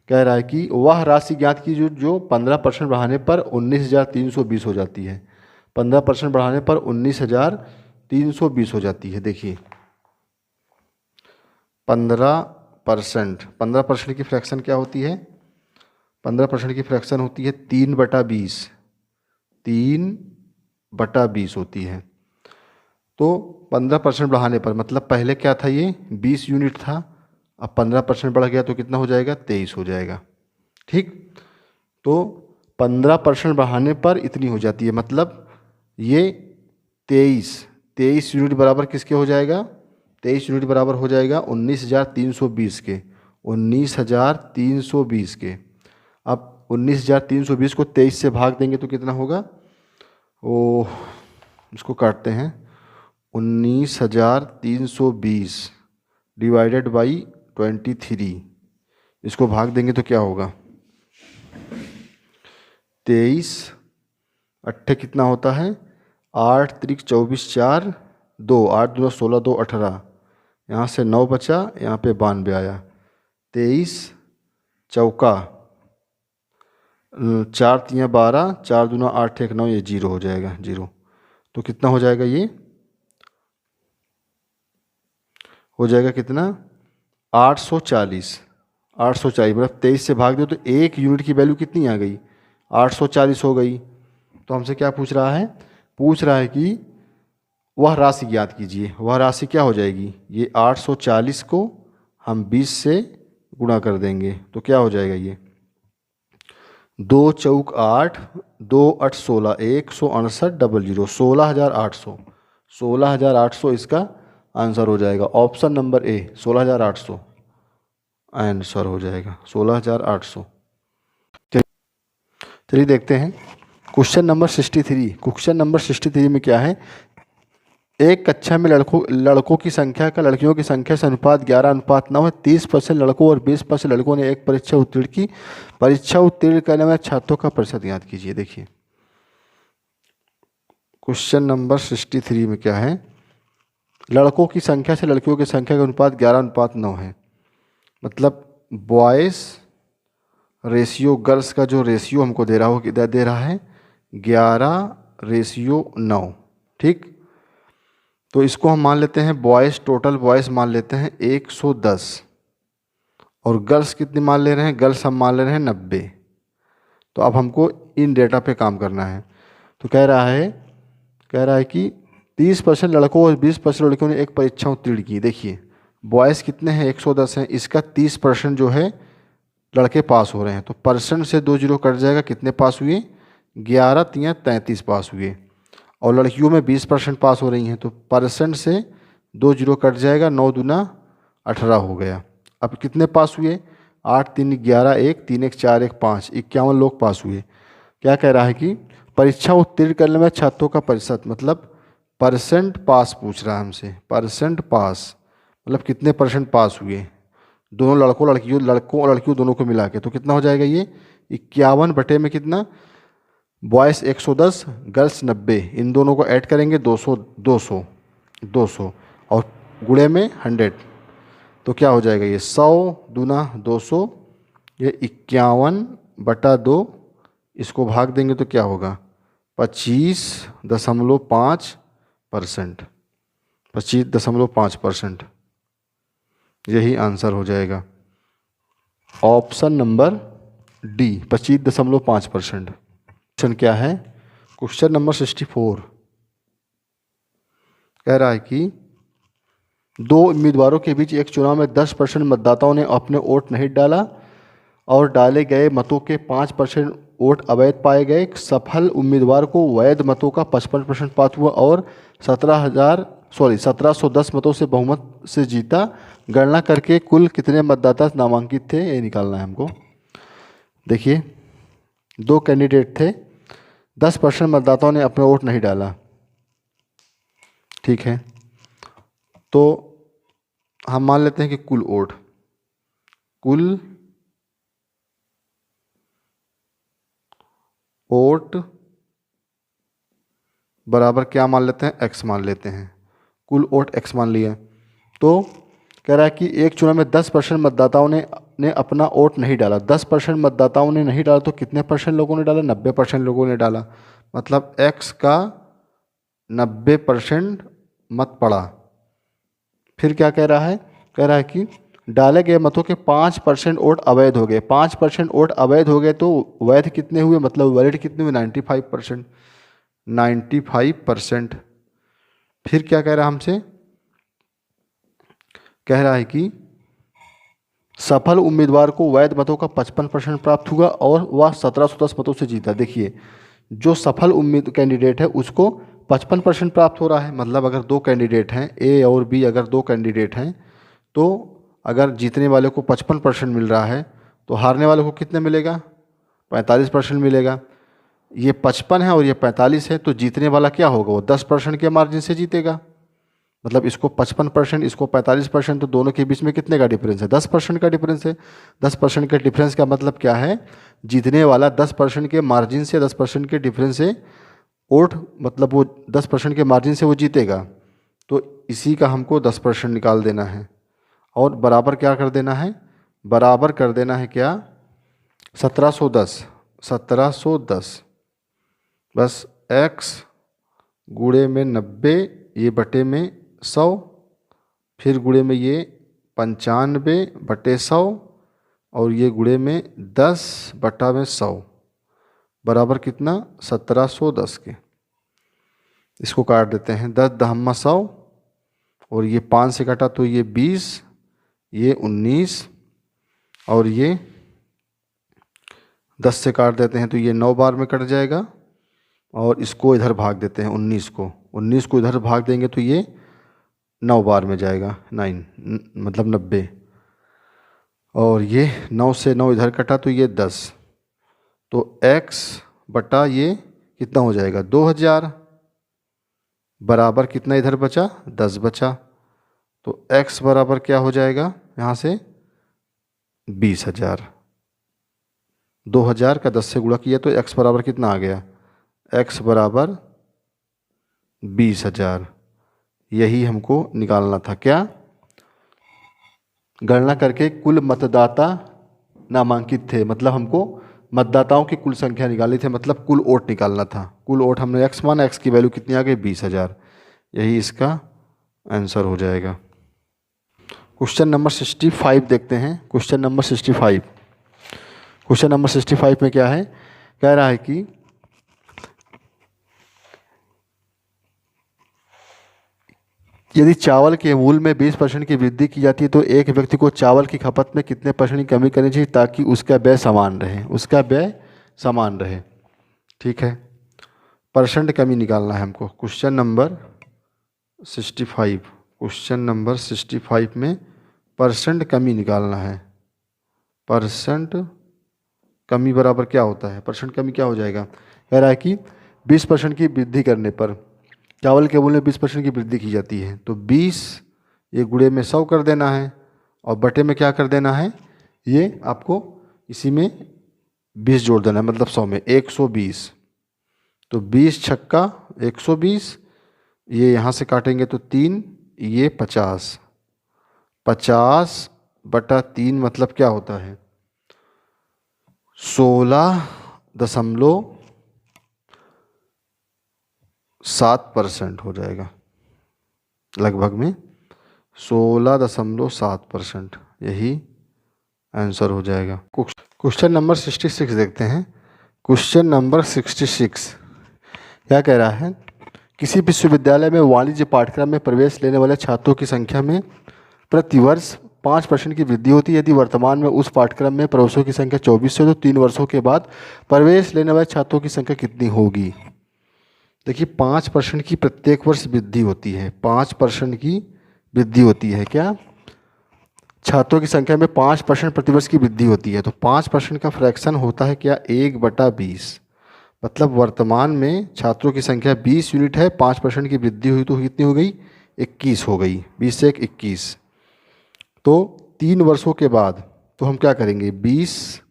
कह रहा है कि वह राशि ज्ञात कीजिए जो 15% बढ़ाने पर 19,320 हो जाती है। 15% बढ़ाने पर 19,320 हो जाती है। देखिए 15% की फ्रैक्शन क्या होती है? 15% की फ्रैक्शन होती है 3/20। 3/20 होती है। तो 15% बढ़ाने पर मतलब पहले क्या था, ये 20 यूनिट था, अब 15% बढ़ गया तो कितना हो जाएगा? 23 हो जाएगा। ठीक, तो 15% बढ़ाने पर इतनी हो जाती है, मतलब ये 23 यूनिट बराबर किसके हो जाएगा? 23 यूनिट बराबर हो जाएगा 19,320 के। 19,320 के। अब 19,320 को 23 से भाग देंगे तो कितना होगा? ओ, इसको काटते हैं। 19,320 डिवाइडेड बाई 23, इसको भाग देंगे तो क्या होगा? 23 अट्ठे कितना होता है? 8 त्रिक 24 4 2, 8 दूना 16 2 18, यहाँ से 9 बचा, यहाँ पे 92 आया। 23 चौका 4 3 12, 4 दूना 8 1 9, ये 0 हो जाएगा। 0 तो कितना हो जाएगा? ये हो जाएगा कितना? 840। 840 मतलब 23 से भाग दो तो 1 यूनिट की वैल्यू कितनी आ गई? 840 हो गई। तो हमसे क्या पूछ रहा है? पूछ रहा है कि वह राशि ज्ञात कीजिए। वह राशि क्या हो जाएगी? ये 840 को हम 20 से गुणा कर देंगे तो क्या हो जाएगा? ये 2 चौक 8, 2 8 16, 168 00, 16,800। 16,800 इसका आंसर हो जाएगा। ऑप्शन नंबर ए 16,800 आंसर हो जाएगा। 16,800। चलिए देखते हैं क्वेश्चन नंबर 63। क्वेश्चन नंबर 63 में क्या है? एक कक्षा में लड़कों की संख्या का लड़कियों की संख्या से अनुपात 11:9 है। 30% लड़कों और 20% लड़कों ने एक परीक्षा उत्तीर्ण की। परीक्षा उत्तीर्ण करने वाले छात्रों का प्रतिशत ज्ञात कीजिए। देखिए क्वेश्चन नंबर 63 में क्या है? लड़कों की संख्या से लड़कियों की संख्या का अनुपात 11:9 है, मतलब बॉयज़ रेशियो गर्ल्स का जो रेशियो हमको दे रहा है 11:9। ठीक, तो इसको हम मान लेते हैं बॉयज़, टोटल बॉयज़ मान लेते हैं 110, और गर्ल्स कितनी मान ले रहे हैं? गर्ल्स हम मान ले रहे हैं 90। तो अब हमको इन डेटा पे काम करना है। तो कह रहा है कि 30% लड़कों और 20% लड़कियों ने एक परीक्षा उत्तीर्ण की। देखिए बॉयज़ कितने हैं? 110 हैं, इसका 30% जो है लड़के पास हो रहे हैं, तो परसेंट से 2 जीरो कट जाएगा, कितने पास हुए? 11 3 33 पास हुए। और लड़कियों में 20% पास हो रही हैं, तो परसेंट से 2 जीरो कट जाएगा, 9 दूना 18 हो गया। अब कितने पास हुए? 8 3 11, 1 3 1 4 1 5, 51 लोग पास हुए। क्या कह रहा है कि परीक्षा उत्तीर्ण करने में छात्रों का प्रतिशत, मतलब परसेंट पास पूछ रहा है हमसे। परसेंट पास मतलब कितने परसेंट पास हुए दोनों लड़कों और लड़कियों दोनों को मिला के, तो कितना हो जाएगा? ये 51 बटे में कितना? बॉयज़ 110, गर्ल्स 90, इन दोनों को ऐड करेंगे 200 200 200 और गुणे में 100, तो क्या हो जाएगा? ये 100 दूना 200, ये 51/2, इसको भाग देंगे तो क्या होगा? 25.5%। 25.5%, यही आंसर हो जाएगा। Option number D 25.5%। क्वेश्चन क्या है? क्वेश्चन नंबर 64 कह रहा है कि दो उम्मीदवारों के बीच एक चुनाव में 10% मतदाताओं ने अपने वोट नहीं डाला और डाले गए मतों के 5% वोट अवैध पाए गए। सफल उम्मीदवार को वैध मतों का 55% प्राप्त हुआ और 1710 मतों से बहुमत से जीता। गणना करके कुल कितने मतदाता नामांकित थे, ये निकालना है हमको। देखिए दो कैंडिडेट थे, 10% मतदाताओं ने अपना वोट नहीं डाला, ठीक है, तो हम मान लेते हैं कि कुल वोट बराबर क्या मान लेते हैं? x मान लेते हैं। कुल वोट x मान लिया। तो कह रहा है कि एक चुनाव में 10% मतदाताओं ने ने अपना वोट नहीं डाला, 10% मतदाताओं ने नहीं डाला, तो कितने परसेंट लोगों ने डाला? 90% लोगों ने डाला। मतलब x का 90% मत पड़ा। फिर क्या कह रहा है? कह रहा है कि डाले गए मतों के 5% वोट अवैध हो गए। 5% वोट अवैध हो गए तो वैध कितने हुए, मतलब वैलिड कितने हुए? 95%। 95%। फिर क्या कह रहा है हमसे? कह रहा है कि सफल उम्मीदवार को वैध मतों का 55% प्राप्त हुआ और वह 1710 मतों से जीता। देखिए, जो सफल उम्मीद कैंडिडेट है उसको 55% प्राप्त हो रहा है। मतलब अगर दो कैंडिडेट हैं, ए और बी, अगर दो कैंडिडेट हैं, तो अगर जीतने वाले को 55% मिल रहा है तो हारने वाले को कितने मिलेगा? 45% मिलेगा। ये 55 है और ये 45 है, तो जीतने वाला क्या होगा? वो 10% के मार्जिन से जीतेगा। मतलब इसको 55%, इसको 45%, तो दोनों के बीच में कितने का डिफरेंस है? 10% का डिफरेंस है। 10% के डिफरेंस का मतलब क्या है? जीतने वाला 10% के मार्जिन से, 10% के डिफरेंस से वोट, मतलब वो 10% के मार्जिन से वो जीतेगा। तो इसी का हमको 10% निकाल देना है और बराबर क्या कर देना है? बराबर कर देना है क्या? 1710। 1710 बस x गुणे में 90, ये बटे में 100, फिर गुणे में ये 95/100 और ये गुणे में 10/100 बराबर कितना? 1710 के। इसको काट देते हैं। 10 दहम्मा 100 और ये 5 से कटा तो ये 20, ये 19 और ये 10 से काट देते हैं तो ये 9 बार में कट जाएगा और इसको इधर भाग देते हैं 19 को। 19 को इधर भाग देंगे तो ये 9 बार में जाएगा, 9 मतलब 90। और ये 9 से 9 इधर कटा तो ये 10, तो x बटा ये कितना हो जाएगा? 2000 बराबर कितना इधर बचा? 10 बचा। तो x बराबर क्या हो जाएगा यहाँ से? 20,000। 2000 का 10 से गुणा किया तो x बराबर कितना आ गया? x बराबर 20,000। यही हमको निकालना था। क्या? गणना करके कुल मतदाता नामांकित थे, मतलब हमको मतदाताओं की कुल संख्या निकालनी थी, मतलब कुल वोट निकालना था। कुल वोट हमने x माना, x की वैल्यू कितनी आ गई? 20,000। यही इसका आंसर हो जाएगा। क्वेश्चन नंबर 65 देखते हैं। Question number 65। क्वेश्चन नंबर 65 में क्या है? कह रहा है कि यदि चावल के मूल्य में 20% की वृद्धि की जाती है तो एक व्यक्ति को चावल की खपत में कितने % की कमी करनी चाहिए ताकि उसका व्यय समान रहे? उसका व्यय समान रहे। ठीक है, परसेंट कमी निकालना है हमको। Question number 65। क्वेश्चन नंबर 65 में परसेंट कमी निकालना है। परसेंट कमी बराबर क्या होता है? परसेंट कमी क्या हो जाएगा? कह रहा है कि 20% की वृद्धि करने पर चावल के मूल्य में 20% की वृद्धि की जाती है तो 20 ये गुणे में 100 कर देना है और बटे में क्या कर देना है? ये आपको इसी में 20 जोड़ देना है, मतलब 100 में 120। तो 20 छक्का 120, ये यहाँ से काटेंगे तो 3, ये 50। 50/3 मतलब क्या होता है? 16.7% हो जाएगा, लगभग में 16.7%। यही आंसर हो जाएगा। क्वेश्चन नंबर 66 देखते हैं। क्वेश्चन नंबर 66 क्या कह रहा है? किसी विश्वविद्यालय में वाणिज्य पाठ्यक्रम में प्रवेश लेने वाले छात्रों की संख्या में प्रतिवर्ष 5% की वृद्धि होती है। यदि वर्तमान में उस पाठ्यक्रम में प्रवेशों की संख्या 24 है तो 3 वर्षों के बाद प्रवेश लेने वाले छात्रों की संख्या कितनी होगी? देखिए, 5% की प्रत्येक वर्ष वृद्धि होती है। 5% की वृद्धि होती है। क्या? छात्रों की संख्या में 5% प्रतिवर्ष की वृद्धि होती है तो 5% का फ्रैक्शन होता है क्या? 1/20। मतलब वर्तमान में छात्रों की संख्या 20 यूनिट है, 5% की वृद्धि हुई तो कितनी हो गई? 21 हो गई। 20 से 21। तो 3 वर्षों के बाद तो हम क्या करेंगे? 20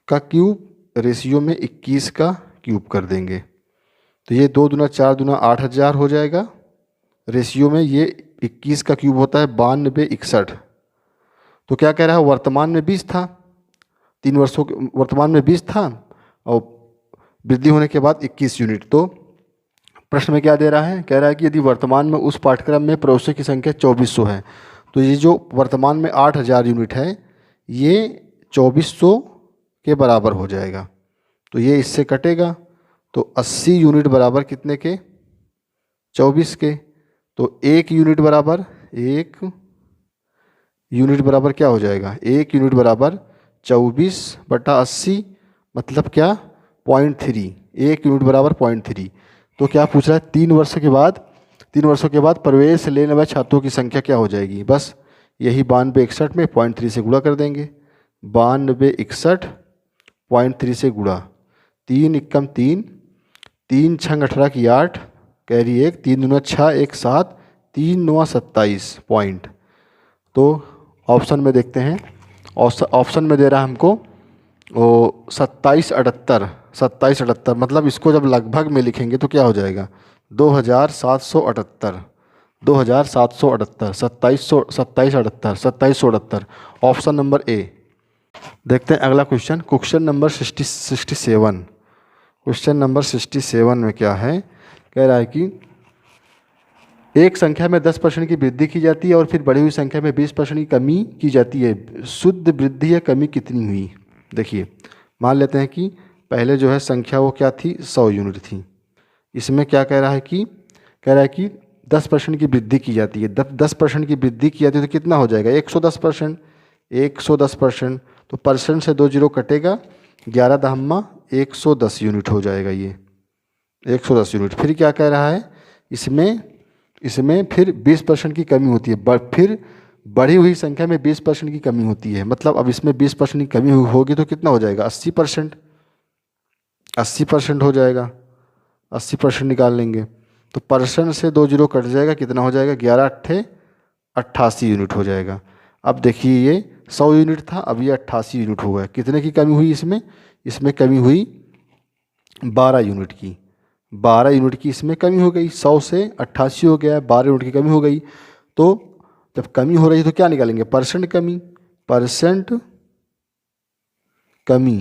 का क्यूब रेशियो में 21 का क्यूब कर देंगे तो ये 2 दूना 4 दूना 8,000 हो जाएगा। रेशियो में ये 21 का क्यूब होता है 92 61। तो क्या कह रहा है, वर्तमान में 20 था, 3 वर्षों के वर्तमान में 20 था और वृद्धि होने के बाद 21 यूनिट। तो प्रश्न में क्या दे रहा है, कह रहा है कि यदि वर्तमान में उस पाठ्यक्रम में प्रवेशों की संख्या 2400 है, तो ये जो वर्तमान में 8000 यूनिट है ये 2400 के बराबर हो जाएगा। तो ये इससे कटेगा, तो 80 यूनिट बराबर कितने के, 24 के। तो 1 यूनिट बराबर, 1 यूनिट बराबर क्या हो जाएगा, 1 यूनिट बराबर 24/80, मतलब क्या, 0.3। 1 यूनिट बराबर 0.3। तो क्या पूछ रहा है, 3 वर्षों के बाद प्रवेश लेने वाले छात्रों की संख्या क्या हो जाएगी। बस यही 92 61 में 0.3 से गुणा कर देंगे। 92 61 0.3 से गुणा, 3 एकम 3, 3 छंग 18 की 8, कैरी 1, 3 दूना 6, 1 7, 3 9 27 पॉइंट। तो ऑप्शन में देखते हैं, ऑप्शन में दे रहा है हमको वो 2778, 2778, मतलब इसको जब लगभग में लिखेंगे तो क्या हो जाएगा, 2778, 2778, 2778, 2778, ऑप्शन नंबर ए। देखते हैं अगला question, question number 67। Question number 67 में क्या है, कह रहा है कि एक संख्या में 10% की वृद्धि की जाती है और फिर बढ़ी हुई संख्या में 20% की कमी की जाती है, शुद्ध वृद्धि या कमी कितनी हुई। देखिए मान लेते हैं कि पहले जो है संख्या वो क्या थी, 100 यूनिट थी। इसमें क्या कह रहा है कि, कह रहा है कि 10% की वृद्धि की जाती है, 10% की वृद्धि की जाती है तो कितना हो जाएगा, 110%। 110%, तो परसेंट से 2 जीरो कटेगा, 11 दहम्मा 110 यूनिट हो जाएगा ये, 110 यूनिट। फिर क्या कह रहा है, इसमें फिर 20% की कमी होती है, फिर बढ़ी हुई संख्या में 20% की कमी होती है, मतलब अब इसमें 20% की कमी होगी तो कितना हो जाएगा, 80%। 80% हो जाएगा, 80% निकाल लेंगे तो परसेंट से 2 जीरो कट जाएगा, कितना हो जाएगा, 11 अट्ठे 88 यूनिट हो जाएगा। अब देखिए ये 100 यूनिट था, अब ये 88 यूनिट हो गया। कितने की कमी हुई इसमें कमी हुई 12 यूनिट की, 12 यूनिट की इसमें कमी हो गई। 100 से 88 हो गया, 12 यूनिट की कमी हो गई। तो जब कमी हो रही है तो क्या निकालेंगे, परसेंट कमी।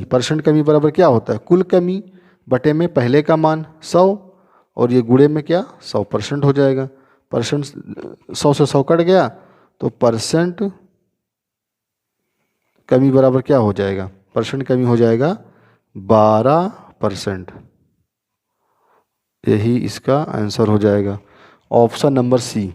परसेंट कमी बराबर क्या होता है, कुल कमी बटे में पहले का मान 100 और ये गुणे में क्या 100% हो जाएगा। परसेंट 100 से 100 कट गया तो परसेंट कमी बराबर क्या हो जाएगा, परसेंट कमी हो जाएगा 12%। यही इसका आंसर हो जाएगा, ऑप्शन नंबर सी।